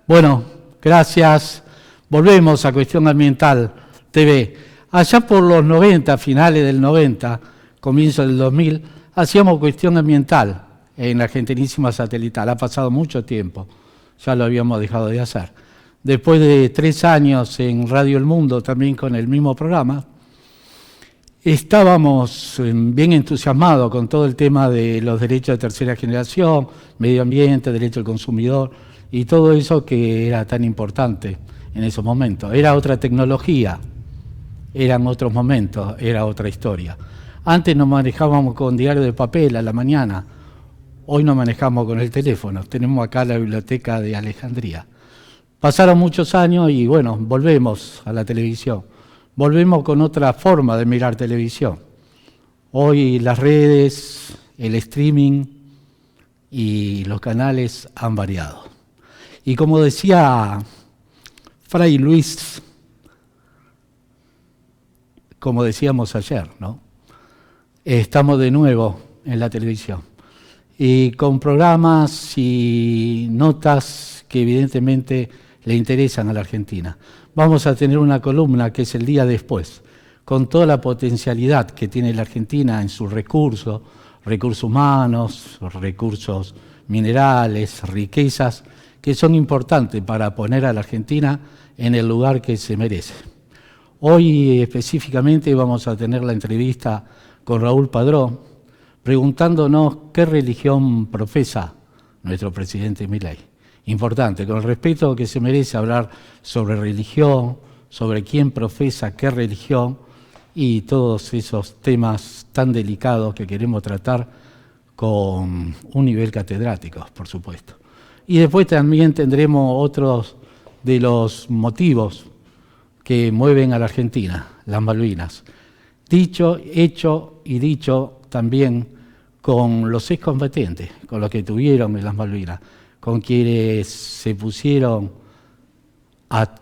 Bueno, gracias. Volvemos a Cuestión Ambiental TV. Allá por los 90, finales del 90, comienzo del 2000, hacíamos Cuestión Ambiental en la Argentinísima Satelital. Ha pasado mucho tiempo, ya lo habíamos dejado de hacer. Después de 3 años en Radio El Mundo, también con el mismo programa, estábamos bien entusiasmados con todo el tema de los derechos de tercera generación, medio ambiente, derecho del consumidor y todo eso que era tan importante en esos momentos. Era otra tecnología, eran otros momentos, era otra historia. Antes nos manejábamos con diario de papel a la mañana, hoy nos manejamos con el teléfono. Tenemos acá la biblioteca de Alejandría. Pasaron muchos años y bueno, volvemos a la televisión. Volvemos con otra forma de mirar televisión. Hoy las redes, el streaming y los canales han variado. Y como decía Fray Luis, como decíamos ayer, ¿no? Estamos de nuevo en la televisión. Y con programas y notas que evidentemente le interesan a la Argentina. Vamos a tener una columna que es el día después, con toda la potencialidad que tiene la Argentina en sus recursos humanos, recursos minerales, riquezas, que son importantes para poner a la Argentina en el lugar que se merece. Hoy específicamente vamos a tener la entrevista con Raúl Padró, preguntándonos qué religión profesa nuestro presidente Milei. Importante, con el respeto que se merece hablar sobre religión, sobre quién profesa qué religión y todos esos temas tan delicados que queremos tratar con un nivel catedrático, por supuesto. Y después también tendremos otros de los motivos que mueven a la Argentina, las Malvinas. Dicho, hecho y dicho también con los excombatientes, con los que tuvieron en las Malvinas, con quienes se pusieron a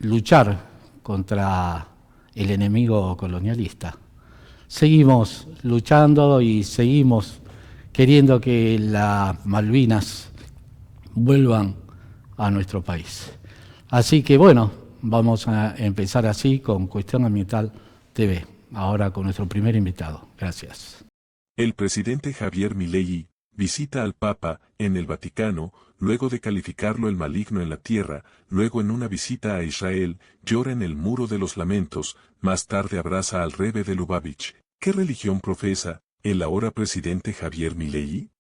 luchar contra el enemigo colonialista. Seguimos luchando y seguimos queriendo que las Malvinas vuelvan a nuestro país. Así que bueno, vamos a empezar así con Cuestión Ambiental TV, ahora con nuestro primer invitado. Gracias. El presidente Javier Milei visita al Papa en el Vaticano, luego de calificarlo el maligno en la tierra, luego en una visita a Israel, llora en el Muro de los Lamentos, más tarde abraza al Rebbe de Lubavitch. ¿Qué religión profesa el ahora presidente Javier Milei?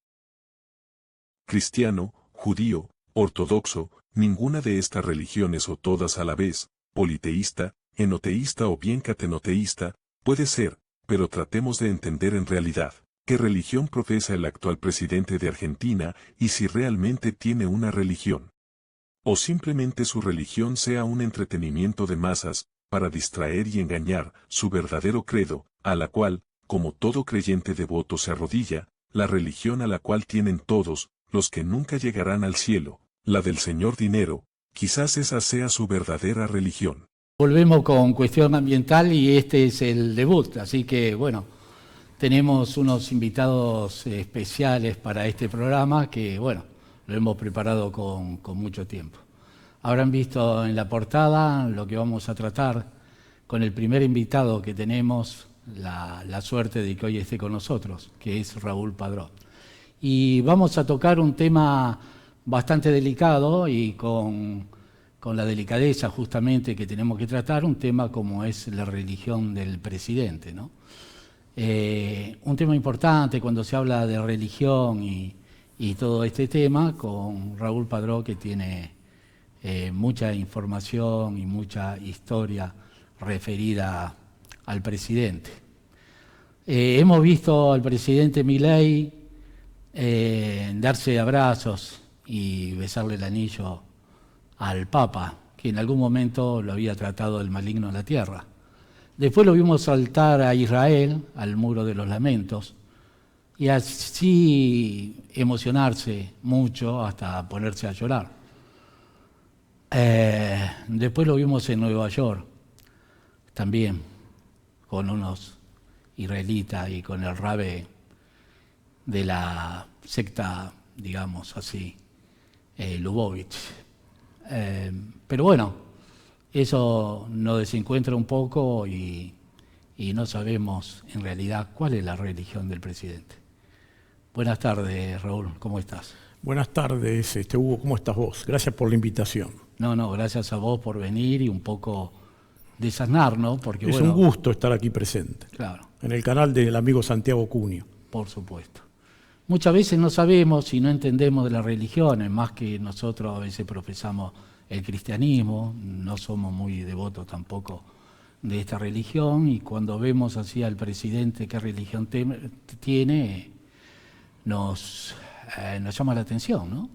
Cristiano, judío, ortodoxo, ninguna de estas religiones o todas a la vez, politeísta, enoteísta o bien catenoteísta, puede ser, pero tratemos de entender en realidad qué religión profesa el actual presidente de Argentina y si realmente tiene una religión. O simplemente su religión sea un entretenimiento de masas, para distraer y engañar su verdadero credo, a la cual, como todo creyente devoto se arrodilla, la religión a la cual tienen todos, los que nunca llegarán al cielo, la del señor dinero, quizás esa sea su verdadera religión. Volvemos con Cuestión Ambiental y este es el debut, así que bueno, tenemos unos invitados especiales para este programa que bueno, lo hemos preparado con mucho tiempo. Habrán visto en la portada lo que vamos a tratar con el primer invitado que tenemos, la suerte de que hoy esté con nosotros, que es Raúl Padró. Y vamos a tocar un tema bastante delicado y con la delicadeza justamente que tenemos que tratar, un tema como es la religión del presidente, ¿no? Un tema importante cuando se habla de religión y todo este tema, con Raúl Padró, que tiene mucha información y mucha historia referida al presidente. Hemos visto al presidente Milei darse abrazos y besarle el anillo al Papa, que en algún momento lo había tratado el maligno en la tierra. Después lo vimos saltar a Israel, al Muro de los Lamentos, y así emocionarse mucho hasta ponerse a llorar. Después lo vimos en Nueva York, también, con unos israelitas y con el rabbe de la secta, digamos así, Lubavitch. Pero bueno, eso nos desencuentra un poco y no sabemos en realidad cuál es la religión del presidente. Buenas tardes, Raúl, ¿cómo estás? Buenas tardes, Hugo, ¿cómo estás vos? Gracias por la invitación. No, gracias a vos por venir y un poco desasnar, ¿no? Porque, es un gusto estar aquí presente. Claro. En el canal del amigo Santiago Cunio. Por supuesto. Muchas veces no sabemos y no entendemos de las religiones, más que nosotros a veces profesamos el cristianismo, no somos muy devotos tampoco de esta religión, y cuando vemos así al presidente qué religión tiene, nos llama la atención, ¿no?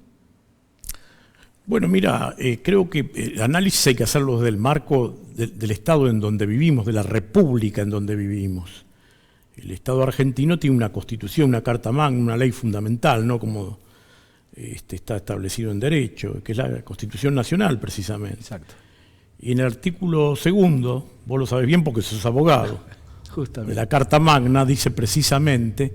Bueno, mira, creo que el análisis hay que hacerlo desde el marco del Estado en donde vivimos, de la República en donde vivimos. El Estado argentino tiene una constitución, una carta magna, una ley fundamental, ¿no? Como está establecido en derecho, que es la Constitución Nacional, precisamente. Exacto. Y en el artículo 2, vos lo sabés bien porque sos abogado, justamente, de la carta magna dice precisamente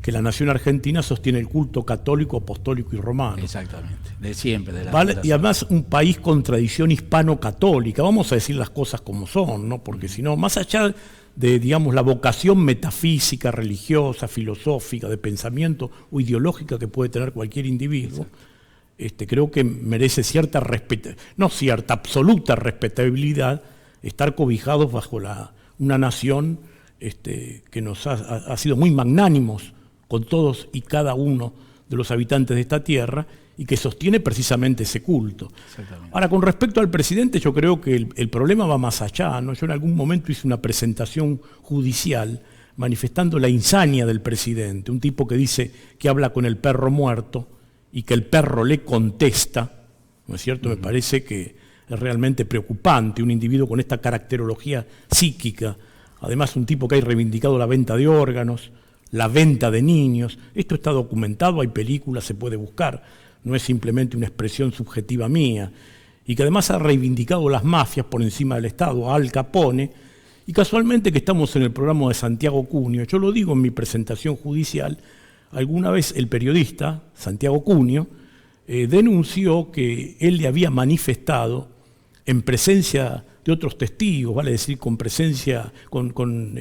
que la nación argentina sostiene el culto católico, apostólico y romano. Exactamente, de siempre. De la ¿Vale? Y además un país con tradición hispano-católica, vamos a decir las cosas como son, ¿no? Porque si no, más allá de, digamos, la vocación metafísica, religiosa, filosófica, de pensamiento o ideológica que puede tener cualquier individuo, creo que merece absoluta respetabilidad estar cobijados bajo una nación que nos ha sido muy magnánimos con todos y cada uno de los habitantes de esta tierra y que sostiene precisamente ese culto. Ahora, con respecto al presidente, yo creo que el problema va más allá, ¿no? Yo en algún momento hice una presentación judicial manifestando la insania del presidente, un tipo que dice que habla con el perro muerto y que el perro le contesta, ¿no es cierto? Me parece que es realmente preocupante un individuo con esta caracterología psíquica, además un tipo que ha reivindicado la venta de órganos, la venta de niños. Esto está documentado, hay películas, se puede buscar, no es simplemente una expresión subjetiva mía, y que además ha reivindicado las mafias por encima del Estado, a Al Capone, y casualmente que estamos en el programa de Santiago Cunio, yo lo digo en mi presentación judicial, alguna vez el periodista Santiago Cunio denunció que él le había manifestado en presencia de otros testigos, vale decir, con presencia, con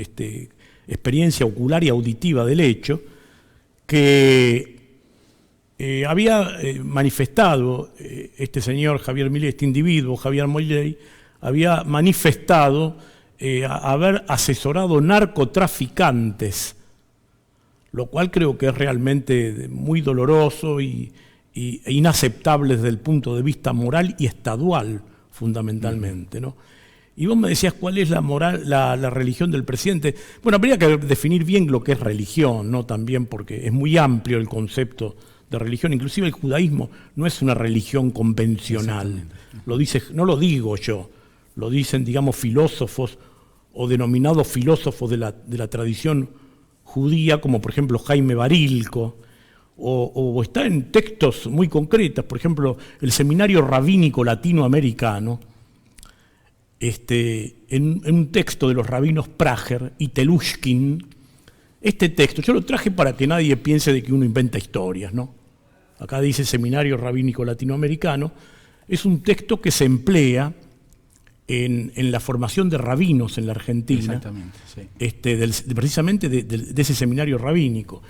experiencia ocular y auditiva del hecho, que había manifestado este señor Javier Milei, este individuo Javier Milei, había manifestado haber asesorado narcotraficantes, lo cual creo que es realmente muy doloroso e inaceptable desde el punto de vista moral y estadual, fundamentalmente, ¿no? Y vos me decías cuál es la moral, la religión del presidente. Bueno, habría que definir bien lo que es religión, ¿no? También porque es muy amplio el concepto de religión. Inclusive el judaísmo no es una religión convencional. No lo digo yo, lo dicen, digamos, filósofos o denominados filósofos de la tradición judía, como por ejemplo Jaime Barilco, o está en textos muy concretos, por ejemplo, el Seminario Rabínico Latinoamericano, en un texto de los rabinos Prager y Telushkin. Este texto, yo lo traje para que nadie piense de que uno inventa historias, ¿no? Acá dice Seminario Rabínico Latinoamericano, es un texto que se emplea en la formación de rabinos en la Argentina. Exactamente, sí. Precisamente de ese seminario rabínico.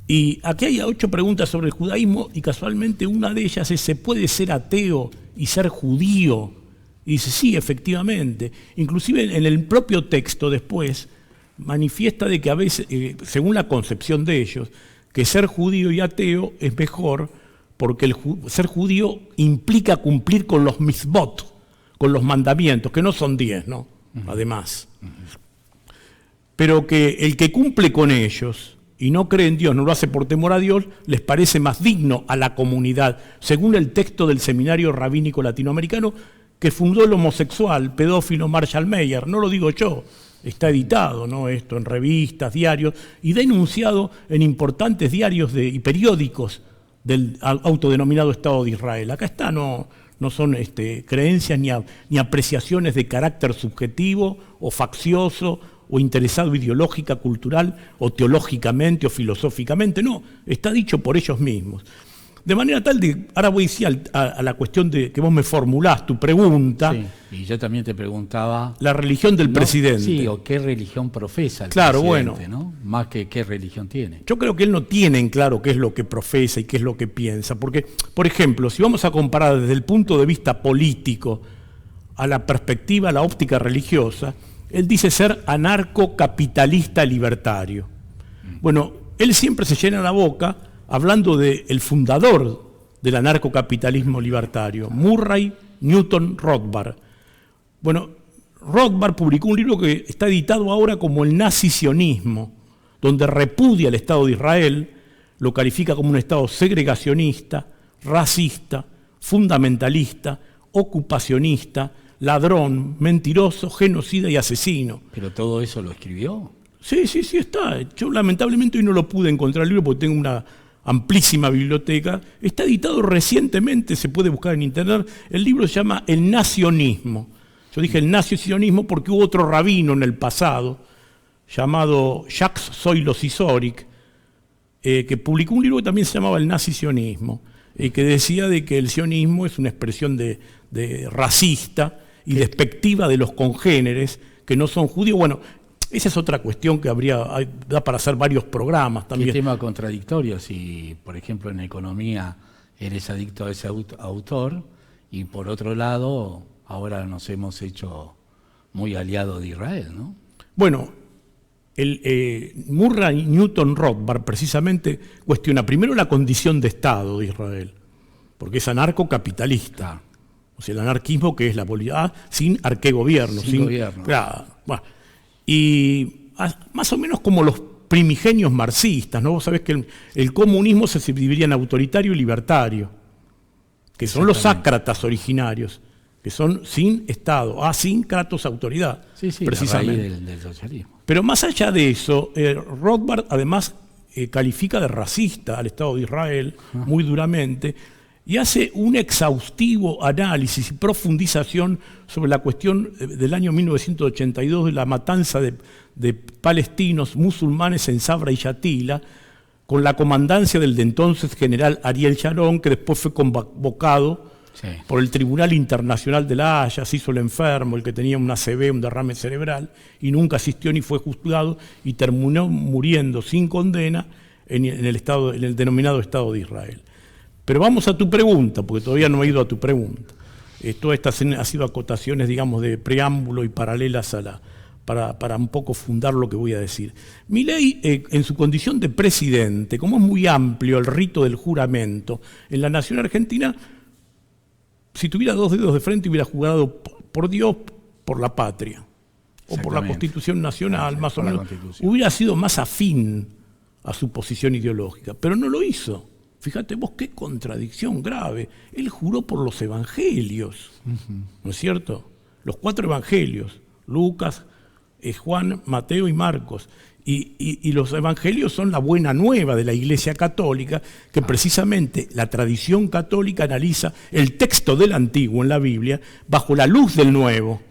Y aquí hay 8 preguntas sobre el judaísmo y casualmente una de ellas es: ¿se puede ser ateo y ser judío? Y dice, sí, efectivamente. Inclusive en el propio texto después manifiesta de que a veces, según la concepción de ellos, que ser judío y ateo es mejor porque ser judío implica cumplir con los mitzvot, con los mandamientos, que no son 10, ¿no? Además. Pero que el que cumple con ellos y no cree en Dios, no lo hace por temor a Dios, les parece más digno a la comunidad, según el texto del Seminario Rabínico Latinoamericano que fundó el homosexual, pedófilo Marshall Mayer. No lo digo yo, está editado, ¿no? Esto en revistas, diarios, y denunciado en importantes diarios y periódicos del autodenominado Estado de Israel. Acá está, no son creencias ni apreciaciones de carácter subjetivo o faccioso o interesado ideológica, cultural o teológicamente o filosóficamente, no, está dicho por ellos mismos. De manera tal de, ahora voy a la cuestión de que vos me formulás tu pregunta. Sí, y yo también te preguntaba... La religión del presidente. Sí, o qué religión profesa el claro, presidente, bueno, ¿no? Más que qué religión tiene. Yo creo que él no tiene en claro qué es lo que profesa y qué es lo que piensa. Porque, por ejemplo, si vamos a comparar desde el punto de vista político a la perspectiva, a la óptica religiosa, él dice ser anarcocapitalista libertario. Bueno, él siempre se llena la boca hablando del fundador del anarcocapitalismo libertario, Murray Newton Rothbard. Bueno, Rothbard publicó un libro que está editado ahora como el nazi-sionismo, donde repudia al Estado de Israel, lo califica como un Estado segregacionista, racista, fundamentalista, ocupacionista, ladrón, mentiroso, genocida y asesino. ¿Pero todo eso lo escribió? Sí, está. Yo lamentablemente hoy no lo pude encontrar el libro porque tengo una amplísima biblioteca. Está editado recientemente, se puede buscar en internet. El libro se llama El nacionismo. Yo dije el nacionismo porque hubo otro rabino en el pasado, llamado Jacques Soylo-Sisorik, que publicó un libro que también se llamaba El nacionismo, que decía de que el sionismo es una expresión de racista y despectiva de los congéneres que no son judíos. Bueno, esa es otra cuestión que da para hacer varios programas también. ¿Qué tema contradictorio si, por ejemplo, en economía eres adicto a ese autor y por otro lado ahora nos hemos hecho muy aliados de Israel, ¿no? Bueno, Murray Newton Rothbard precisamente cuestiona primero la condición de Estado de Israel, porque es anarcocapitalista. Claro. O sea, el anarquismo que es la política sin arquegobierno. Sin gobierno. Claro, bueno. Y más o menos como los primigenios marxistas, ¿no? Vos sabés que el comunismo se dividiría en autoritario y libertario, que son los sácratas originarios, que son sin Estado, sin kratos autoridad, sí, precisamente. La raíz del socialismo. Pero más allá de eso, Rothbard además califica de racista al Estado de Israel, muy duramente, y hace un exhaustivo análisis y profundización sobre la cuestión del año 1982 de la matanza de palestinos musulmanes en Sabra y Shatila, con la comandancia del de entonces general Ariel Sharon, que después fue convocado por el Tribunal Internacional de la Haya, se hizo el enfermo, el que tenía una ACV, un derrame cerebral, y nunca asistió ni fue juzgado, y terminó muriendo sin condena en el denominado Estado de Israel. Pero vamos a tu pregunta, porque todavía no he ido a tu pregunta. Todas estas han sido acotaciones, digamos, de preámbulo y paralelas para un poco fundar lo que voy a decir. Milei, en su condición de presidente, como es muy amplio el rito del juramento, en la nación argentina, si tuviera dos dedos de frente hubiera jurado por Dios, por la patria, o por la Constitución Nacional, más o menos, hubiera sido más afín a su posición ideológica, pero no lo hizo. Fíjate vos qué contradicción grave. Él juró por los evangelios, ¿no es cierto? Los 4 evangelios, Lucas, Juan, Mateo y Marcos. Y los evangelios son la buena nueva de la Iglesia Católica, que precisamente la tradición católica analiza el texto del Antiguo en la Biblia bajo la luz del Nuevo,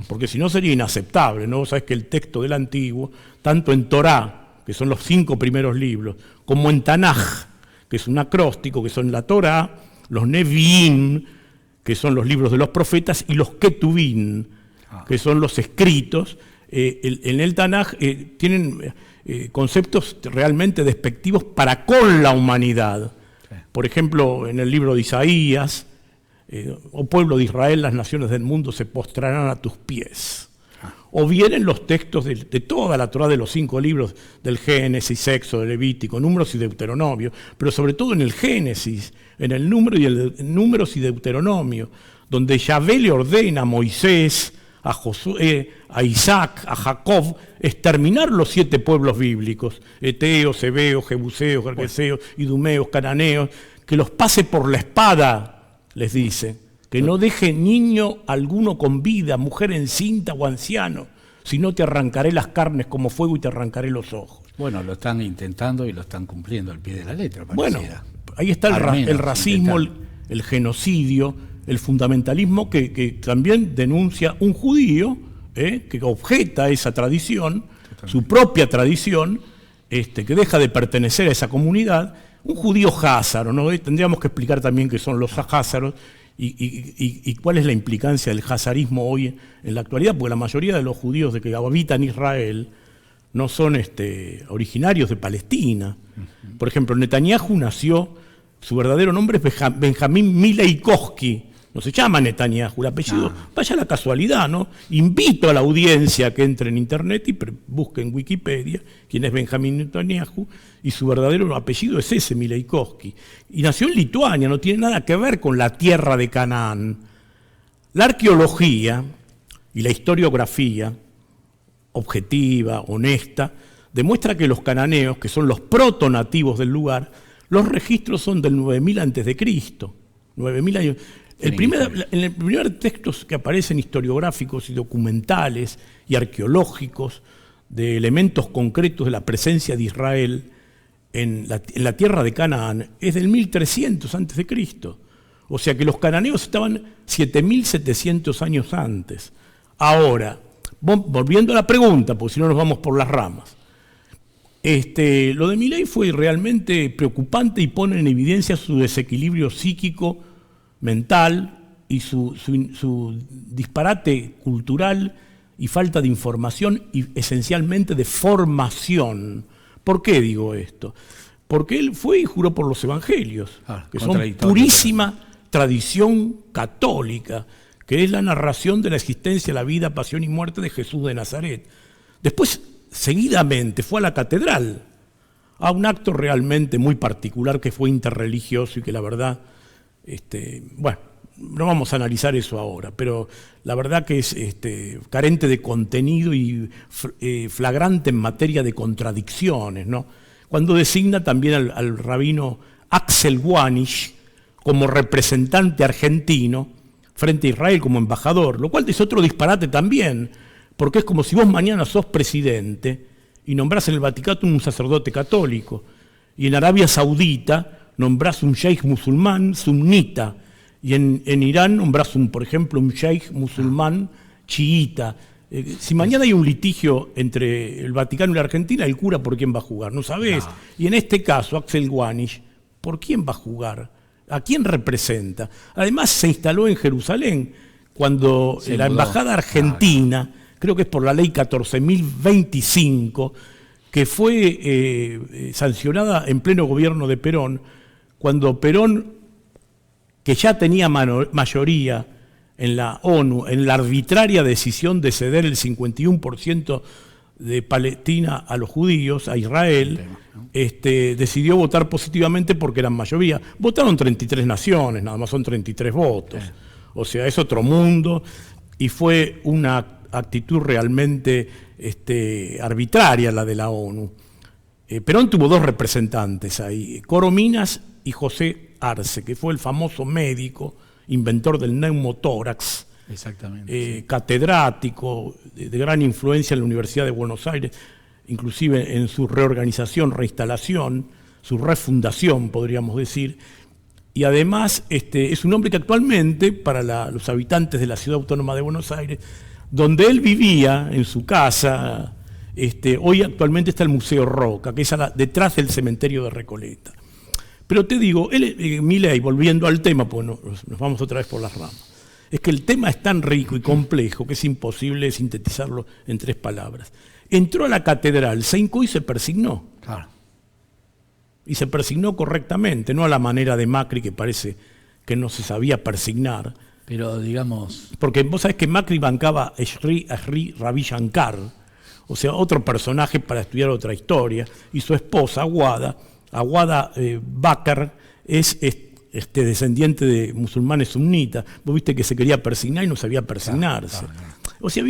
porque si no sería inaceptable, ¿no? Sabes que el texto del Antiguo, tanto en Torá, que son los 5 primeros libros, como en Tanaj, que es un acróstico, que son la Torá, los Nevi'im, que son los libros de los profetas, y los Ketuvim, que son los escritos. En el Tanaj tienen conceptos realmente despectivos para con la humanidad. Por ejemplo, en el libro de Isaías, oh pueblo de Israel, las naciones del mundo se postrarán a tus pies. O bien en los textos de toda la Torá de los 5 libros del Génesis, Éxodo, Levítico, Números y Deuteronomio, pero sobre todo en el Génesis, en el Números y Deuteronomio, donde Yahvé le ordena a Moisés, a Josué, a Isaac, a Jacob, exterminar los 7 pueblos bíblicos, eteos, heveos, jebuseos, gergeseos, idumeos, cananeos, que los pase por la espada, les dice. Que no deje niño alguno con vida, mujer encinta o anciano, si no te arrancaré las carnes como fuego y te arrancaré los ojos. Bueno, lo están intentando y lo están cumpliendo al pie de la letra, pareciera. Bueno, ahí está el racismo, el genocidio, el fundamentalismo que también denuncia un judío que objeta esa tradición, su propia tradición, que deja de pertenecer a esa comunidad, un judío házaro, ¿no? Tendríamos que explicar también qué son los házaros y cuál es la implicancia del hazarismo hoy en la actualidad, porque la mayoría de los judíos de que habitan Israel no son originarios de Palestina. Por ejemplo, Netanyahu nació, su verdadero nombre es Benjamín Mileikowski, no se llama Netanyahu, el apellido, vaya la casualidad, ¿no? Invito a la audiencia a que entre en internet y busque en Wikipedia quién es Benjamín Netanyahu, y su verdadero apellido es ese, Mileikowski. Y nació en Lituania, no tiene nada que ver con la tierra de Canaán. La arqueología y la historiografía, objetiva, honesta, demuestra que los cananeos, que son los protonativos del lugar, los registros son del 9000 a.C., 9000 años. En el primer textos que aparecen historiográficos y documentales y arqueológicos de elementos concretos de la presencia de Israel en la tierra de Canaán es del 1300 a.C. O sea que los cananeos estaban 7700 años antes. Ahora, volviendo a la pregunta, porque si no nos vamos por las ramas, lo de Milei fue realmente preocupante y pone en evidencia su desequilibrio psíquico, mental y su disparate cultural y falta de información y esencialmente de formación. ¿Por qué digo esto? Porque él fue y juró por los evangelios, que son purísima tradición católica, que es la narración de la existencia, la vida, pasión y muerte de Jesús de Nazaret. Después, seguidamente, fue a la catedral, a un acto realmente muy particular que fue interreligioso y que la verdad, bueno, no vamos a analizar eso ahora, pero la verdad que es carente de contenido y flagrante en materia de contradicciones, ¿no? Cuando designa también al rabino Axel Wanisch como representante argentino frente a Israel como embajador, lo cual es otro disparate también, porque es como si vos mañana sos presidente y nombrás en el Vaticano un sacerdote católico, y en Arabia Saudita nombrás un sheikh musulmán sunita, y en Irán nombrás, por ejemplo, un sheikh musulmán chiita. Si mañana hay un litigio entre el Vaticano y la Argentina, el cura ¿por quién va a jugar? No sabés. No. Y en este caso, Axel Wanisch, ¿por quién va a jugar? ¿A quién representa? Además, se instaló en Jerusalén cuando la embajada argentina, creo que es por la ley 14.025, que fue sancionada en pleno gobierno de Perón, cuando Perón, que ya tenía mayoría en la ONU, en la arbitraria decisión de ceder el 51% de Palestina a los judíos, a Israel, decidió votar positivamente porque eran mayoría. Votaron 33 naciones, nada más son 33 votos. O sea, es otro mundo y fue una actitud realmente arbitraria la de la ONU. Perón tuvo dos representantes ahí, Corominas y José Arce, que fue el famoso médico, inventor del neumotórax, exactamente, catedrático, de gran influencia en la Universidad de Buenos Aires, inclusive en su reorganización, reinstalación, su refundación, podríamos decir. Y además es un hombre que actualmente, para los habitantes de la Ciudad Autónoma de Buenos Aires, donde él vivía, en su casa, hoy actualmente está el Museo Roca, que es detrás del cementerio de Recoleta. Pero te digo, Milei, volviendo al tema, pues nos vamos otra vez por las ramas, es que el tema es tan rico y complejo que es imposible sintetizarlo en 3 palabras. Entró a la catedral, se hincó y se persignó. Claro. Y se persignó correctamente, no a la manera de Macri, que parece que no se sabía persignar. Pero digamos... Porque vos sabés que Macri bancaba a Sri Ravi Shankar, o sea, otro personaje para estudiar otra historia, y su esposa, Aguada Bakr, es descendiente de musulmanes sunitas. Vos viste que se quería persignar y no sabía persignarse. Claro. O sea,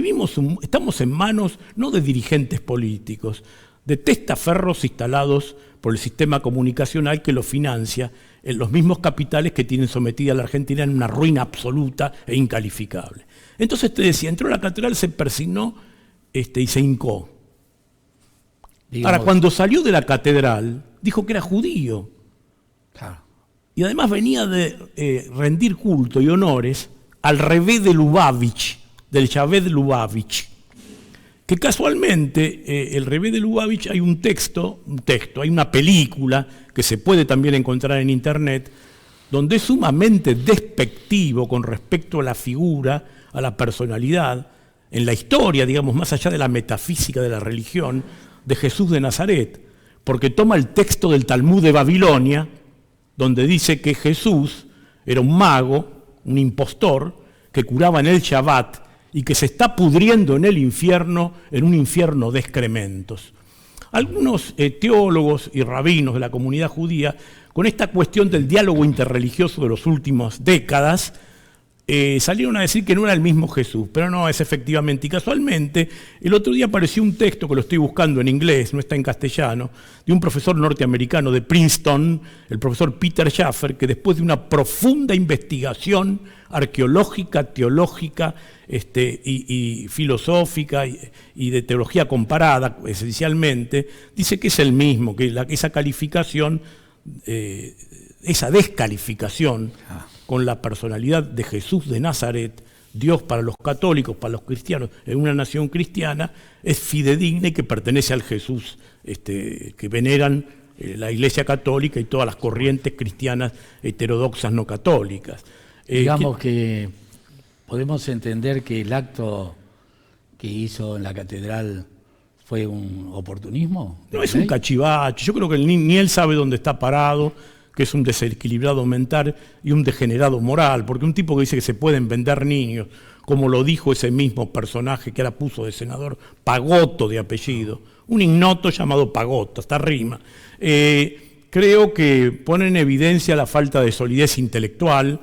estamos en manos no de dirigentes políticos, de testaferros instalados por el sistema comunicacional que lo financia en los mismos capitales que tienen sometida a la Argentina en una ruina absoluta e incalificable. Entonces te decía, entró a la catedral, se persignó y se hincó. Digamos, ahora, cuando salió de la catedral, dijo que era judío. Claro. Y además venía de rendir culto y honores al Rebbe de Lubavitch, del Javed Lubavitch, que casualmente el Rebbe de Lubavitch hay hay una película que que se puede también encontrar en Internet, donde es sumamente despectivo con respecto a la figura, a la personalidad, en la historia, digamos, más allá de la metafísica de la religión, de Jesús de Nazaret, porque toma el texto del Talmud de Babilonia, donde dice que Jesús era un mago, un impostor, que curaba en el Shabbat y que se está pudriendo en el infierno, en un infierno de excrementos. Algunos teólogos y rabinos de la comunidad judía, con esta cuestión del diálogo interreligioso de las últimas décadas, salieron a decir que no era el mismo Jesús, pero no es efectivamente. Y casualmente, el otro día apareció un texto que lo estoy buscando en inglés, no está en castellano, de un profesor norteamericano de Princeton, el profesor Peter Schaffer, que después de una profunda investigación arqueológica, teológica y filosófica y de teología comparada, esencialmente, dice que es el mismo, que esa calificación, esa descalificación con la personalidad de Jesús de Nazaret, Dios para los católicos, para los cristianos, en una nación cristiana, es fidedigna y que pertenece al Jesús que veneran la Iglesia Católica y todas las corrientes cristianas heterodoxas no católicas. Digamos que podemos entender que el acto que hizo en la catedral fue un oportunismo. No es un cachivache, yo creo que ni él sabe dónde está parado, que es un desequilibrado mental y un degenerado moral, porque un tipo que dice que se pueden vender niños, como lo dijo ese mismo personaje que ahora puso de senador, Pagotto de apellido, un ignoto llamado Pagotto, hasta rima, creo que pone en evidencia la falta de solidez intelectual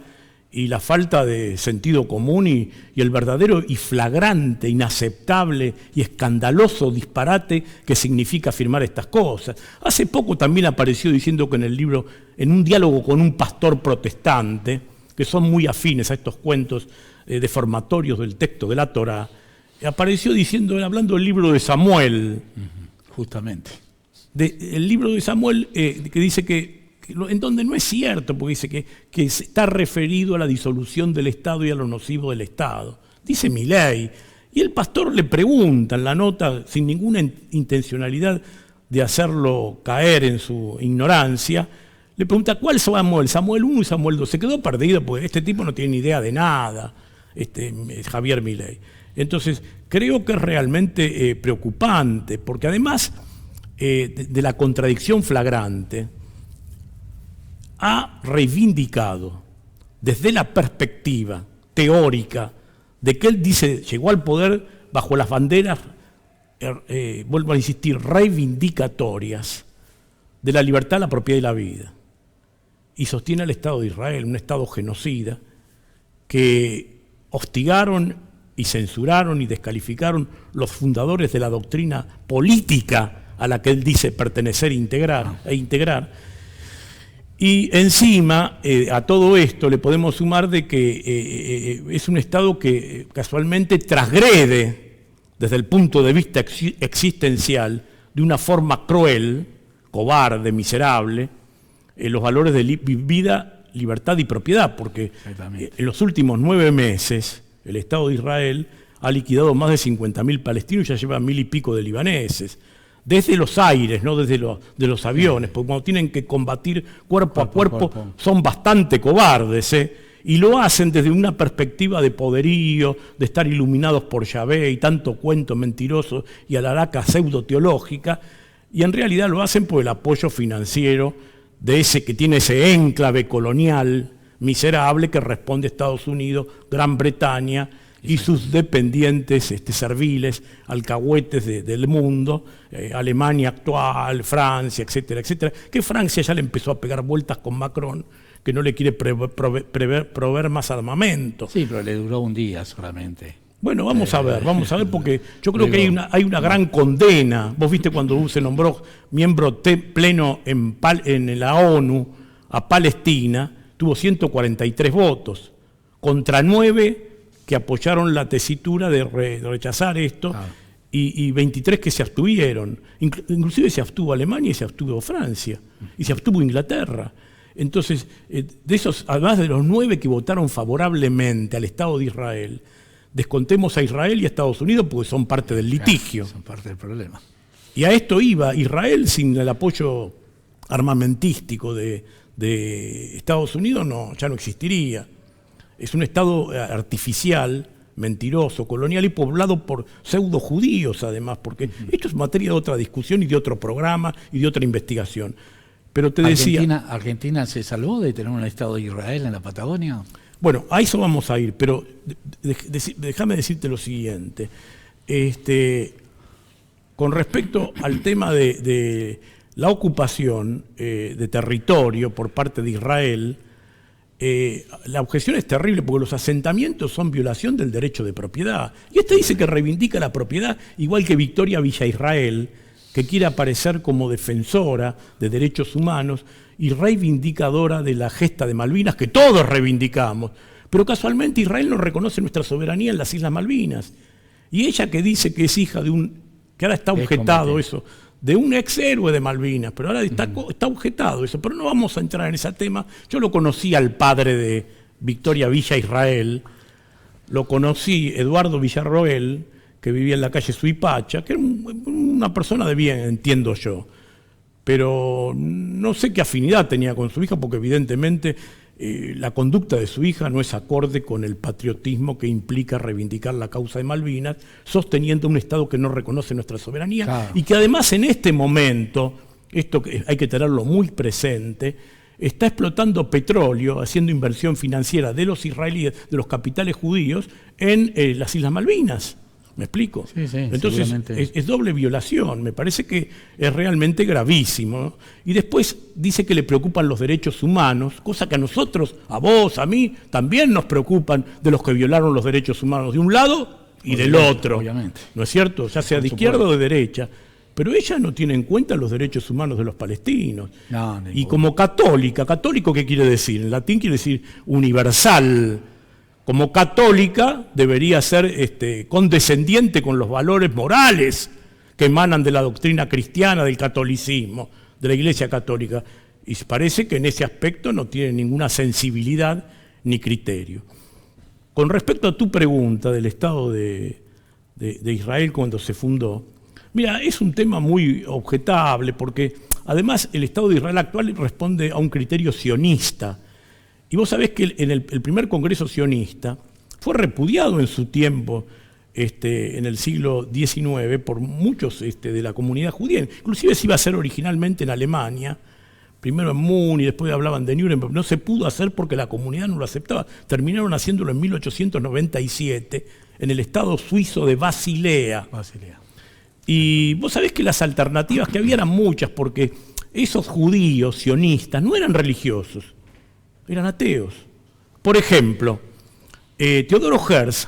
y la falta de sentido común y el verdadero y flagrante, inaceptable y escandaloso disparate que significa afirmar estas cosas. Hace poco también apareció diciendo que en el libro, en un diálogo con un pastor protestante, que son muy afines a estos cuentos deformatorios del texto de la Torá, apareció diciendo, hablando del libro de Samuel. Justamente. El libro de Samuel, que dice que en donde no es cierto, porque dice que está referido a la disolución del Estado y a lo nocivo del Estado. Dice Milei. Y el pastor le pregunta en la nota, sin ninguna intencionalidad de hacerlo caer en su ignorancia, le pregunta, ¿cuál Samuel? Samuel 1 y Samuel 2. Se quedó perdido porque este tipo no tiene ni idea de nada, Javier Milei. Entonces, creo que es realmente preocupante, porque además de la contradicción flagrante, ha reivindicado desde la perspectiva teórica de que él dice, llegó al poder bajo las banderas, vuelvo a insistir, reivindicatorias de la libertad, la propiedad y la vida. Y sostiene al Estado de Israel, un Estado genocida, que hostigaron y censuraron y descalificaron los fundadores de la doctrina política a la que él dice pertenecer e integrar. Y encima, a todo esto le podemos sumar de que es un Estado que casualmente transgrede desde el punto de vista existencial de una forma cruel, cobarde, miserable, los valores de vida, libertad y propiedad, porque en los últimos 9 meses el Estado de Israel ha liquidado más de 50.000 palestinos y ya lleva 1.000 y pico de libaneses. Desde los aires, no desde los aviones, porque cuando tienen que combatir cuerpo a cuerpo son bastante cobardes, y lo hacen desde una perspectiva de poderío, de estar iluminados por Yahvé y tanto cuento mentiroso y alaraca pseudo-teológica, y en realidad lo hacen por el apoyo financiero de ese que tiene ese enclave colonial miserable que responde a Estados Unidos, Gran Bretaña y sus dependientes serviles, alcahuetes del mundo, Alemania actual, Francia, etcétera, etcétera, que Francia ya le empezó a pegar vueltas con Macron, que no le quiere proveer más armamento. Sí, pero le duró un día solamente. Bueno, vamos a ver, porque yo creo que hay una gran condena. Vos viste cuando se nombró miembro pleno en la ONU a Palestina, tuvo 143 votos, contra 9 que apoyaron la tesitura de rechazar esto, y 23 que se abstuvieron. Inclusive se abstuvo Alemania y se abstuvo Francia, y se abstuvo Inglaterra. Entonces, de esos, además de los 9 que votaron favorablemente al Estado de Israel, descontemos a Israel y a Estados Unidos porque son parte del litigio. Son parte del problema. Y a esto iba Israel sin el apoyo armamentístico de Estados Unidos ya no existiría. Es un Estado artificial, mentiroso, colonial y poblado por pseudo judíos además, porque esto es materia de otra discusión y de otro programa y de otra investigación. Pero te decía... ¿Argentina se salvó de tener un Estado de Israel en la Patagonia? Bueno, a eso vamos a ir, pero déjame decirte lo siguiente. Con respecto al tema de la ocupación de territorio por parte de Israel, la objeción es terrible porque los asentamientos son violación del derecho de propiedad. Y dice que reivindica la propiedad, igual que Victoria Villa Israel, que quiere aparecer como defensora de derechos humanos y reivindicadora de la gesta de Malvinas, que todos reivindicamos. Pero casualmente Israel no reconoce nuestra soberanía en las Islas Malvinas. Y ella que dice que es hija que ahora está objetado eso, de un ex héroe de Malvinas, pero ahora está objetado eso. Pero no vamos a entrar en ese tema. Yo lo conocí al padre de Victoria Villa Israel, lo conocí, Eduardo Villarroel, que vivía en la calle Suipacha, que era una persona de bien, entiendo yo. Pero no sé qué afinidad tenía con su hija, porque evidentemente la conducta de su hija no es acorde con el patriotismo que implica reivindicar la causa de Malvinas, sosteniendo un Estado que no reconoce nuestra soberanía, claro. Y que además en este momento, esto que hay que tenerlo muy presente, está explotando petróleo, haciendo inversión financiera de los israelíes, de los capitales judíos, en las Islas Malvinas. ¿Me explico? Sí, entonces es doble violación, me parece que es realmente gravísimo, ¿no? Y después dice que le preocupan los derechos humanos, cosa que a nosotros, a vos, a mí, también nos preocupan de los que violaron los derechos humanos de un lado y del otro. Obviamente. ¿No es cierto? Ya sea de izquierda o de derecha. Pero ella no tiene en cuenta los derechos humanos de los palestinos. Y como católica, ¿católico qué quiere decir? En latín quiere decir universal. Como católica debería ser condescendiente con los valores morales que emanan de la doctrina cristiana, del catolicismo, de la Iglesia Católica. Y parece que en ese aspecto no tiene ninguna sensibilidad ni criterio. Con respecto a tu pregunta del Estado de Israel cuando se fundó, mira, es un tema muy objetable porque además el Estado de Israel actual responde a un criterio sionista. Y vos sabés que en el primer Congreso sionista fue repudiado en su tiempo, en el siglo XIX, por muchos de la comunidad judía. Inclusive se iba a hacer originalmente en Alemania, primero en Múnich, después hablaban de Nuremberg. No se pudo hacer porque la comunidad no lo aceptaba. Terminaron haciéndolo en 1897 en el estado suizo de Basilea. Y vos sabés que las alternativas que había eran muchas, porque esos judíos sionistas no eran religiosos. Eran ateos. Por ejemplo, Teodoro Herzl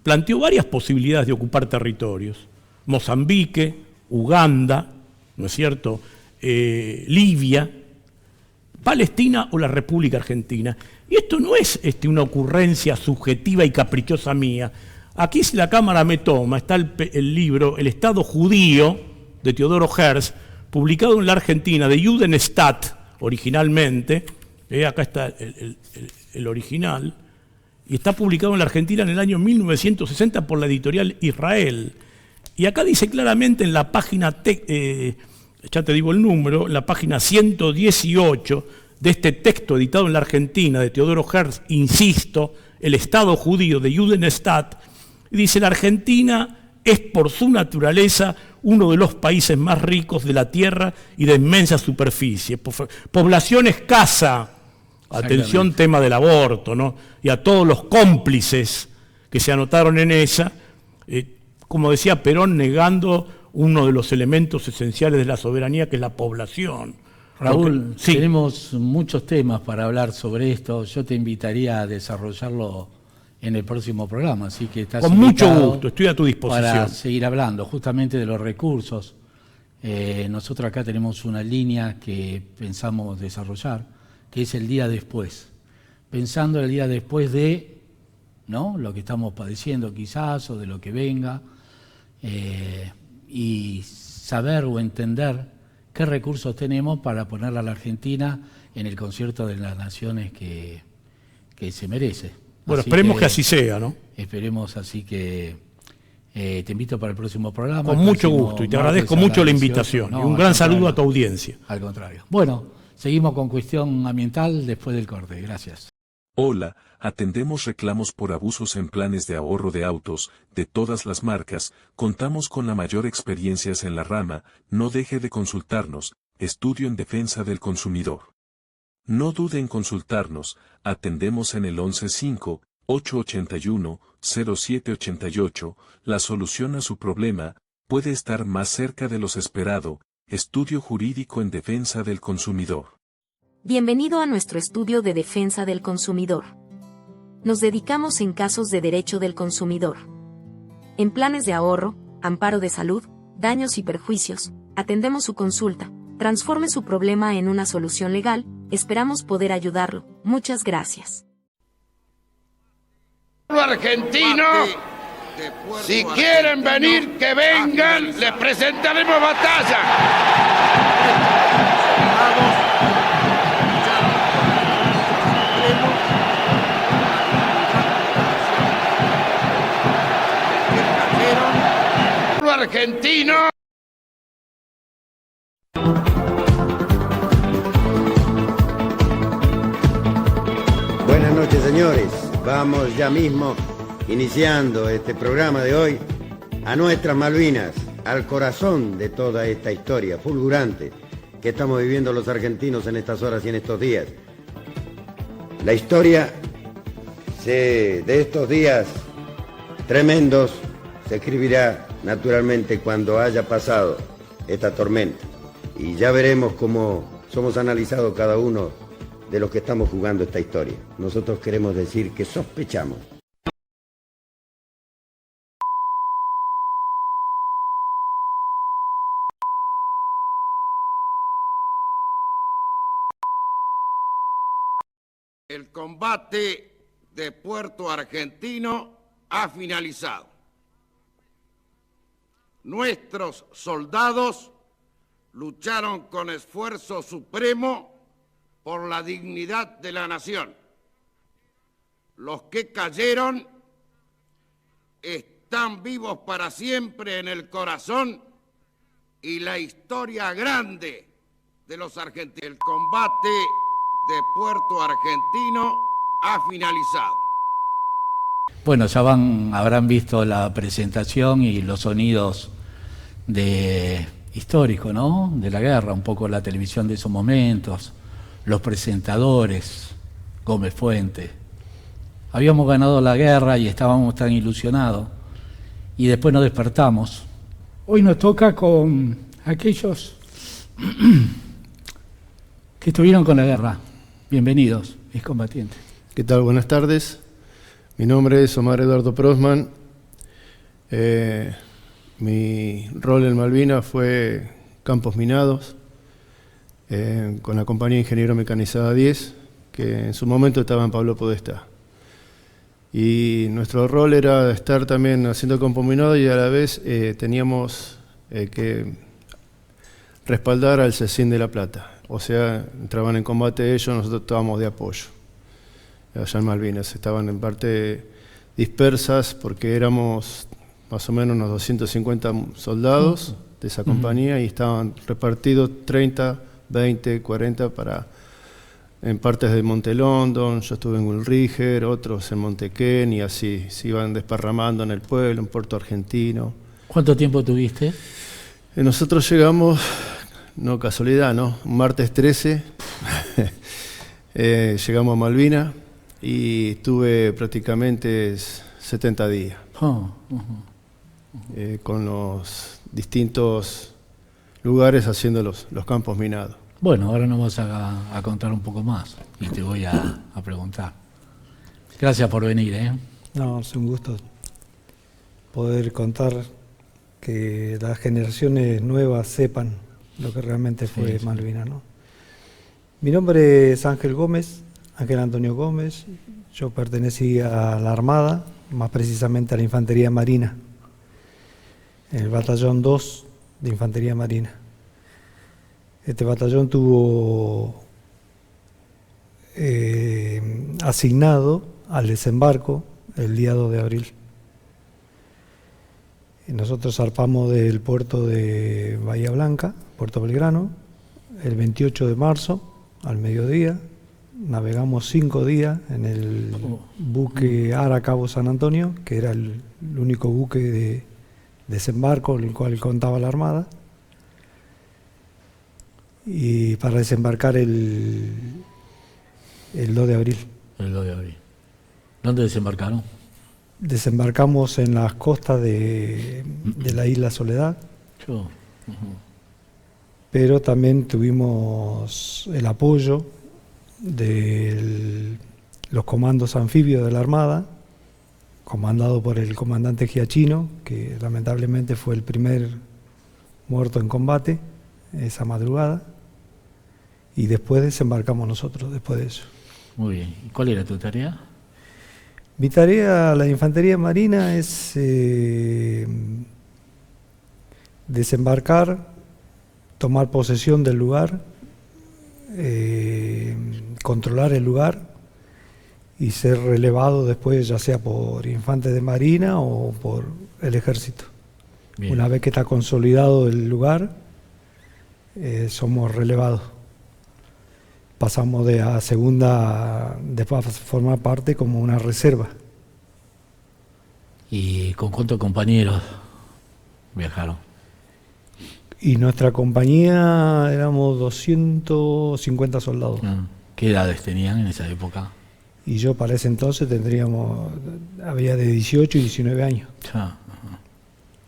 planteó varias posibilidades de ocupar territorios. Mozambique, Uganda, ¿no es cierto?, Libia, Palestina o la República Argentina. Y esto no es una ocurrencia subjetiva y caprichosa mía. Aquí, si la cámara me toma, está el libro El Estado Judío, de Teodoro Herzl, publicado en la Argentina, de Judenstaat, originalmente. Acá está el original, y está publicado en la Argentina en el año 1960 por la editorial Israel. Y acá dice claramente en la página, ya te digo el número, en la página 118 de este texto editado en la Argentina de Teodoro Herzl, insisto, El Estado Judío de Judenstaat, dice: la Argentina es por su naturaleza uno de los países más ricos de la tierra y de inmensa superficie, población escasa. Atención, tema del aborto, ¿no? Y a todos los cómplices que se anotaron en esa, como decía Perón, negando uno de los elementos esenciales de la soberanía, que es la población. Raúl, sí, tenemos muchos temas para hablar sobre esto. Yo te invitaría a desarrollarlo en el próximo programa, así que estás con mucho gusto, estoy a tu disposición. Para seguir hablando justamente de los recursos. Nosotros acá tenemos una línea que pensamos desarrollar, que es el día después, pensando el día después de, ¿no?, lo que estamos padeciendo quizás, o de lo que venga, y saber o entender qué recursos tenemos para ponerle a la Argentina en el concierto de las naciones que se merece. Bueno, esperemos que así sea, ¿no? Esperemos así que Te invito para el próximo programa. Con mucho gusto, y te agradezco mucho la invitación. No, y un gran saludo a tu audiencia. Al contrario. Bueno, seguimos con Cuestión Ambiental después del corte. Gracias. Hola, atendemos reclamos por abusos en planes de ahorro de autos, de todas las marcas, contamos con la mayor experiencia en la rama, no deje de consultarnos, Estudio en Defensa del Consumidor. No dude en consultarnos, atendemos en el 115-881-0788, la solución a su problema, puede estar más cerca de los esperado, Estudio Jurídico en Defensa del Consumidor. Bienvenido a nuestro estudio de defensa del consumidor. Nos dedicamos en casos de derecho del consumidor. En planes de ahorro, amparo de salud, daños y perjuicios, atendemos su consulta, transforme su problema en una solución legal, esperamos poder ayudarlo. Muchas gracias. Argentino, si quieren venir, que vengan, les presentaremos batalla. Argentino. Buenas noches, señores. Vamos ya mismo iniciando este programa de hoy a nuestras Malvinas, al corazón de toda esta historia fulgurante que estamos viviendo los argentinos en estas horas y en estos días. La historia de estos días tremendos se escribirá naturalmente cuando haya pasado esta tormenta, y ya veremos cómo somos analizados cada uno de los que estamos jugando esta historia. Nosotros queremos decir que sospechamos. El combate de Puerto Argentino ha finalizado. Nuestros soldados lucharon con esfuerzo supremo por la dignidad de la nación. Los que cayeron están vivos para siempre en el corazón y la historia grande de los argentinos. El combate de Puerto Argentino ha finalizado. Bueno, ya habrán visto la presentación y los sonidos históricos, ¿no? De la guerra, un poco la televisión de esos momentos, los presentadores, Gómez Fuente. Habíamos ganado la guerra y estábamos tan ilusionados, y después nos despertamos. Hoy nos toca con aquellos que estuvieron con la guerra. Bienvenidos, excombatientes. ¿Qué tal? Buenas tardes. Mi nombre es Omar Eduardo Prosman. Mi rol en Malvinas fue campos minados, con la compañía Ingeniero Mecanizada 10, que en su momento estaba en Pablo Podestá. Y nuestro rol era estar también haciendo campo minado, y a la vez teníamos que respaldar al CECIN de La Plata. O sea, entraban en combate ellos, nosotros estábamos de apoyo. Allá en Malvinas estaban en parte dispersas porque éramos más o menos unos 250 soldados de esa compañía, y estaban repartidos 30, 20, 40 en partes de Monte London. Yo estuve en Ulriger, otros en Montequén, y así se iban desparramando en el pueblo, en Puerto Argentino. ¿Cuánto tiempo tuviste? Nosotros llegamos, no casualidad, ¿no? Un martes 13 llegamos a Malvinas y estuve prácticamente 70 días. Con los distintos lugares haciendo los campos minados. Bueno, ahora nos vas a contar un poco más y te voy a preguntar. Gracias por venir, ¿eh? No, es un gusto poder contar, que las generaciones nuevas sepan lo que realmente fue Malvinas, ¿no? Mi nombre es Ángel Gómez, Ángel Antonio Gómez. Yo pertenecí a la Armada, más precisamente a la Infantería Marina, en el Batallón 2 de Infantería Marina. Este batallón tuvo asignado al desembarco el día 2 de abril. Nosotros zarpamos del puerto de Bahía Blanca, Puerto Belgrano, el 28 de marzo al mediodía. Navegamos 5 días en el buque Ara Cabo San Antonio, que era el único buque de desembarco, el cual contaba la Armada. Y para desembarcar el 2 de abril. El 2 de abril. ¿Dónde desembarcaron? Desembarcamos en las costas de la isla Soledad. Pero también tuvimos el apoyo de los comandos anfibios de la Armada, comandado por el comandante Giachino, que lamentablemente fue el primer muerto en combate esa madrugada, y después desembarcamos nosotros, después de eso. Muy bien. ¿Y cuál era tu tarea? Mi tarea, la Infantería Marina, es desembarcar, tomar posesión del lugar, controlar el lugar y ser relevado después, ya sea por infantes de marina o por el ejército. Bien. Una vez que está consolidado el lugar, somos relevados. Pasamos de a segunda, después a formar parte como una reserva. ¿Y con cuántos compañeros viajaron? Y nuestra compañía éramos 250 soldados. ¿Qué edades tenían en esa época? Y yo para ese entonces había de 18 y 19 años.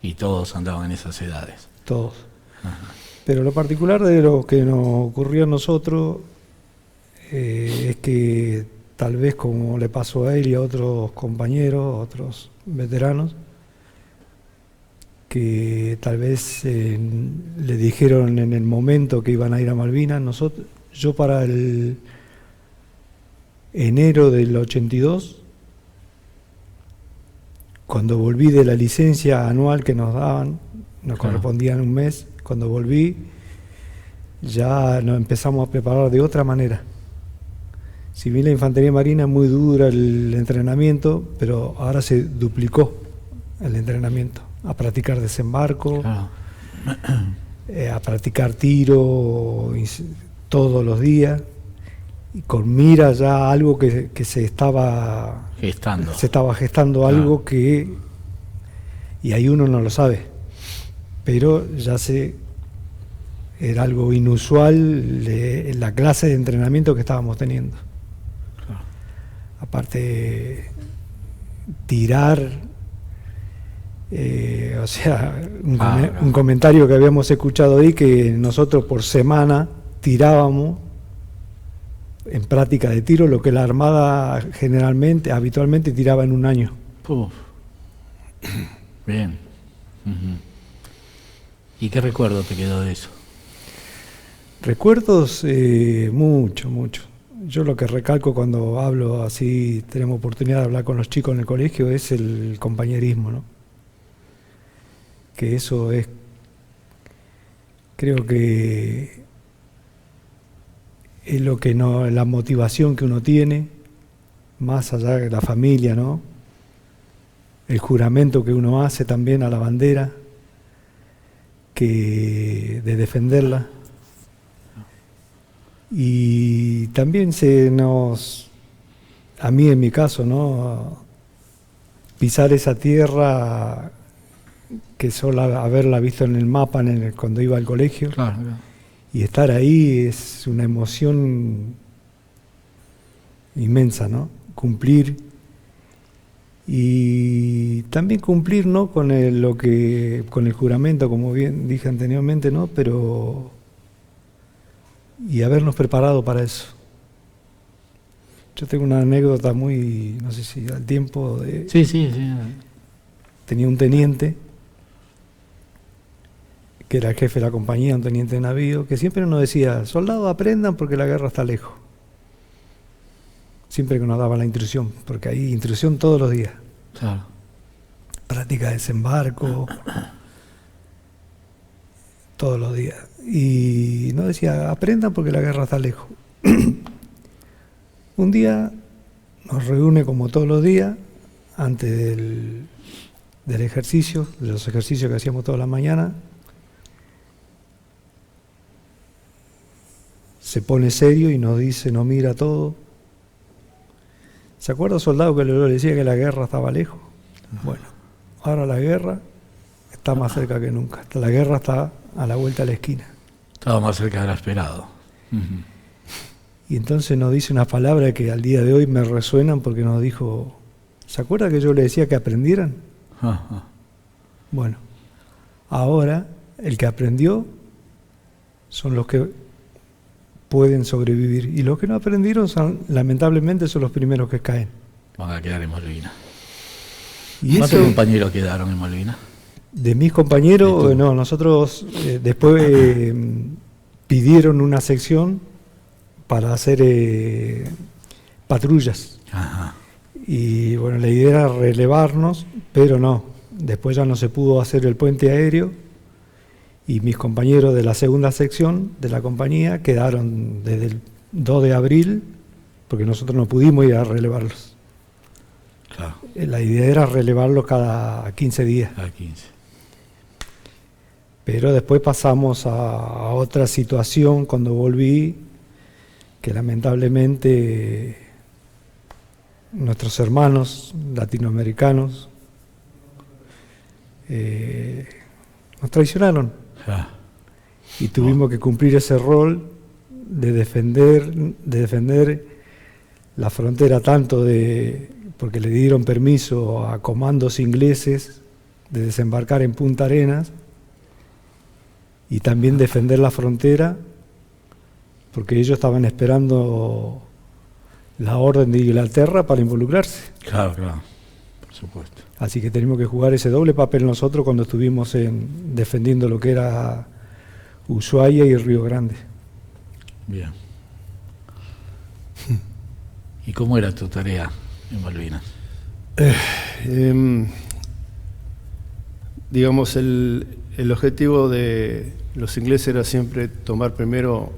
Y todos andaban en esas edades. Todos. Ajá. Pero lo particular de lo que nos ocurrió a nosotros es que tal vez como le pasó a él y a otros compañeros, otros veteranos, que tal vez le dijeron en el momento que iban a ir a Malvinas. Yo para el enero del 82, cuando volví de la licencia anual que nos daban, nos correspondían un mes, cuando volví ya nos empezamos a preparar de otra manera. Si bien la Infantería Marina es muy dura el entrenamiento, pero ahora se duplicó el entrenamiento, a practicar desembarco, a practicar tiro todos los días, y con mira ya algo que se estaba gestando. Se estaba gestando algo que, y ahí uno no lo sabe, pero ya era algo inusual la clase de entrenamiento que estábamos teniendo. Aparte, tirar, o sea, un comentario que habíamos escuchado ahí, que nosotros por semana tirábamos en práctica de tiro lo que la Armada habitualmente tiraba en un año. Bien. ¿Y qué recuerdo te quedó de eso? Recuerdos, mucho. Yo lo que recalco cuando hablo así, tenemos oportunidad de hablar con los chicos en el colegio, es el compañerismo, ¿no? Que eso es, creo que es lo que la motivación que uno tiene, más allá de la familia, ¿no? El juramento que uno hace también a la bandera, de defenderla. Y también a mí en mi caso, ¿no? Pisar esa tierra que solo haberla visto en el mapa cuando iba al colegio, y estar ahí es una emoción inmensa, ¿no? Cumplir, y también cumplir, ¿no? con el juramento, como bien dije anteriormente, ¿no? Y habernos preparado para eso. Yo tengo una anécdota muy, no sé si al tiempo de... Sí. Tenía un teniente, que era el jefe de la compañía, un teniente de navío, que siempre nos decía: soldados, aprendan porque la guerra está lejos. Siempre que nos daba la instrucción, porque hay instrucción todos los días. Claro. Práctica de desembarco, todos los días. Y nos decía: aprendan porque la guerra está lejos. Un día nos reúne como todos los días, antes del ejercicio, de los ejercicios que hacíamos toda la mañana. Se pone serio y nos dice, nos mira todo. ¿Se acuerda, soldado, que le decía que la guerra estaba lejos? Bueno, ahora la guerra está más cerca que nunca. La guerra está a la vuelta de la esquina. Estaba más cerca de lo esperado. Y entonces nos dice unas palabras que al día de hoy me resuenan, porque nos dijo, ¿se acuerda que yo le decía que aprendieran? Bueno, ahora el que aprendió son los que pueden sobrevivir, y los que no aprendieron lamentablemente son los primeros que caen. Van a quedar en Malvinas. ¿Y ¿Cuántos eso, compañeros quedaron en Malvinas? de mis compañeros? No, nosotros después pidieron una sección para hacer patrullas. Ajá. Y bueno, la idea era relevarnos, pero no. Después ya no se pudo hacer el puente aéreo, y mis compañeros de la segunda sección de la compañía quedaron desde el 2 de abril, porque nosotros no pudimos ir a relevarlos. Claro. La idea era relevarlos cada 15 días. Cada 15. Pero después pasamos a otra situación cuando volví, que lamentablemente nuestros hermanos latinoamericanos nos traicionaron. Y tuvimos que cumplir ese rol de defender la frontera, tanto porque le dieron permiso a comandos ingleses de desembarcar en Punta Arenas, y también defender la frontera porque ellos estaban esperando la orden de Inglaterra para involucrarse. Claro, por supuesto. Así que tenemos que jugar ese doble papel nosotros cuando estuvimos defendiendo lo que era Ushuaia y Río Grande. Bien. ¿Y cómo era tu tarea en Malvinas? Digamos, el objetivo de los ingleses era siempre tomar primero,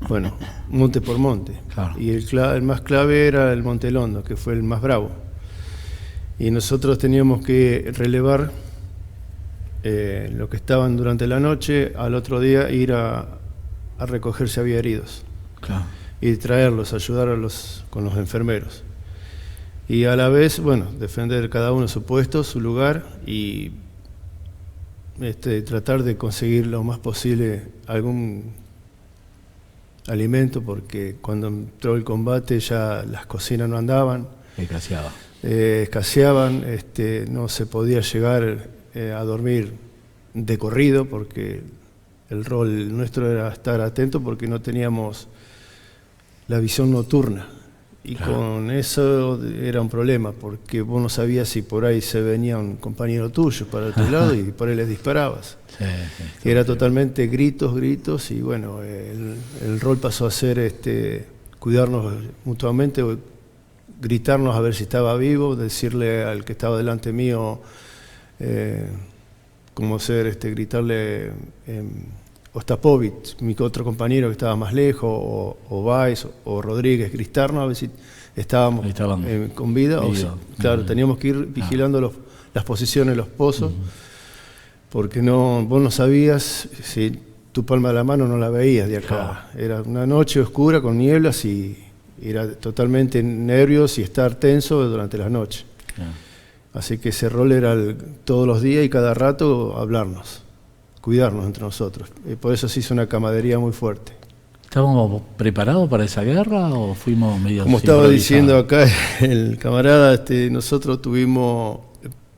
bueno, monte por monte. Claro. Y el más clave era el Monte Londo, que fue el más bravo. Y nosotros teníamos que relevar lo que estaban durante la noche, al otro día ir a recoger si había heridos. Claro. Y traerlos, ayudar con los enfermeros. Y a la vez, bueno, defender cada uno su puesto, su lugar, y tratar de conseguir lo más posible algún alimento, porque cuando entró el combate ya las cocinas no andaban. Escaseaban, no se podía llegar a dormir de corrido, porque el rol nuestro era estar atento, porque no teníamos la visión nocturna. Y claro, con eso era un problema, porque vos no sabías si por ahí se venía un compañero tuyo para otro lado y por ahí les disparabas. Sí, era totalmente gritos, y bueno, el rol pasó a ser cuidarnos mutuamente, gritarnos a ver si estaba vivo, decirle al que estaba delante mío, gritarle Ostapovich, mi otro compañero que estaba más lejos, o Valls o Rodríguez, gritarnos a ver si estábamos con vida. Claro, teníamos que ir vigilando las posiciones, los pozos, porque vos no sabías si tu palma de la mano no la veías de acá. Era una noche oscura con nieblas y era totalmente nervios y estar tenso durante las noches. Así que ese rol era todos los días y cada rato hablarnos, cuidarnos entre nosotros. Y por eso se hizo una camaradería muy fuerte. ¿Estábamos preparados para esa guerra o fuimos medio Como estaba diciendo acá el camarada, nosotros tuvimos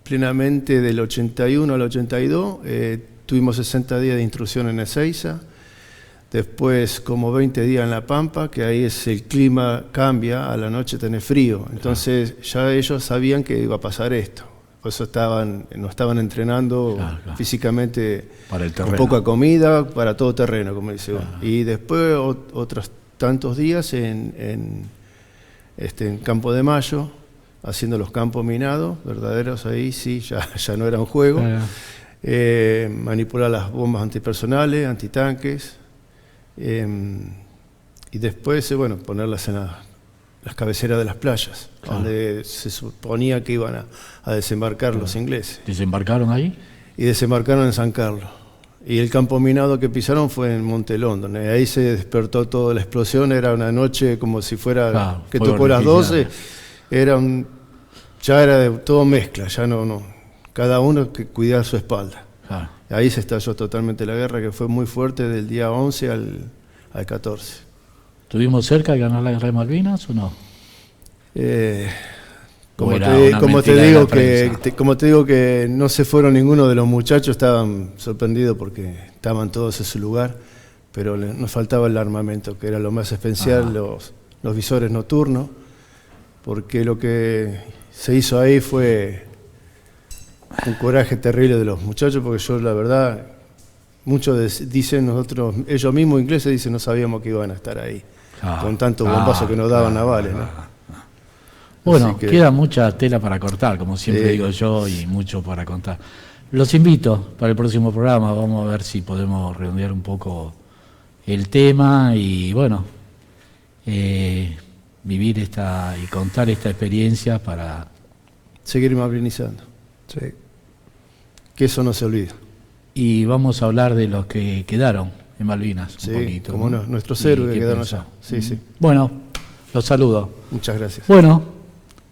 plenamente del 81 al 82, tuvimos 60 días de instrucción en Ezeiza, después como 20 días en La Pampa, que ahí el clima cambia, a la noche tenés frío, entonces ya ellos sabían que iba a pasar esto. Por eso nos estaban entrenando físicamente, para el terreno, con poca comida, para todo terreno, como dice uno. Y después otros tantos días en Campo de Mayo, haciendo los campos minados, verdaderos, ahí sí, ya no era un juego. Manipular las bombas antipersonales, antitanques, y después, ponerlas las cabeceras de las playas, Claro. donde se suponía que iban a desembarcar los ingleses. ¿Desembarcaron ahí? Y desembarcaron en San Carlos. Y el campo minado que pisaron fue en Monte London. Y ahí se despertó toda la explosión. Era una noche como si fuera Claro, que fuego tocó las 12. artificial. Ya era de todo mezcla, ya no. Cada uno que cuidaba su espalda. Claro. Ahí se estalló totalmente la guerra, que fue muy fuerte del día 11 al 14. ¿Estuvimos cerca de ganar la guerra de Malvinas o no? Como era te, una como te mentira de digo la que prensa. como te digo que no se fueron ninguno de los muchachos, estaban sorprendidos porque estaban todos en su lugar, pero nos faltaba el armamento, que era lo más esencial, los visores nocturnos, porque lo que se hizo ahí fue un coraje terrible de los muchachos, porque yo la verdad, muchos dicen ellos mismos ingleses dicen no sabíamos que iban a estar ahí, con tantos bombazos que nos daban navales, ¿no? Bueno, Así que- queda mucha tela para cortar, como siempre Sí. digo yo, y mucho para contar. Los invito para el próximo programa, vamos a ver si podemos redondear un poco el tema y bueno, vivir y contar esta experiencia para... Seguir malvinizando, Sí. que eso no se olvida. Y vamos a hablar de los que quedaron en Malvinas Sí, un poquito. como ¿no? nuestros Y héroes qué que quedaron pensó. allá. Sí, sí. Bueno, los saludo. Muchas gracias. Bueno,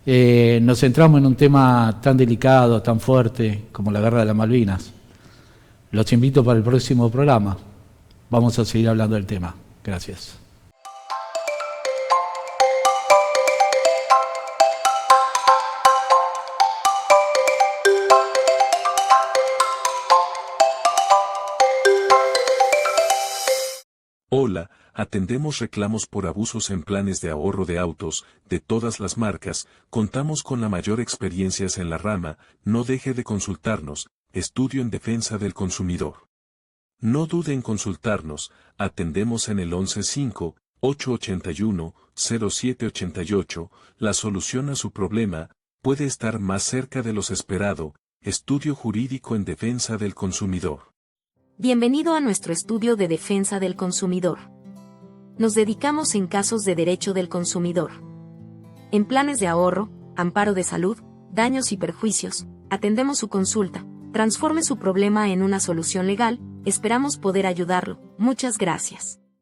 nos centramos en un tema tan delicado, tan fuerte como la guerra de las Malvinas. Los invito para el próximo programa. Vamos a seguir hablando del tema. Gracias. Hola, atendemos reclamos por abusos en planes de ahorro de autos, de todas las marcas, contamos con la mayor experiencias en la rama, no deje de consultarnos, Estudio en Defensa del Consumidor. No dude en consultarnos, atendemos en el 115-881-0788, la solución a su problema, puede estar más cerca de lo esperado, Estudio Jurídico en Defensa del Consumidor. Bienvenido a nuestro estudio de defensa del consumidor. Nos dedicamos en casos de derecho del consumidor. En planes de ahorro, amparo de salud, daños y perjuicios, atendemos su consulta. Transforme su problema en una solución legal, esperamos poder ayudarlo. Muchas gracias.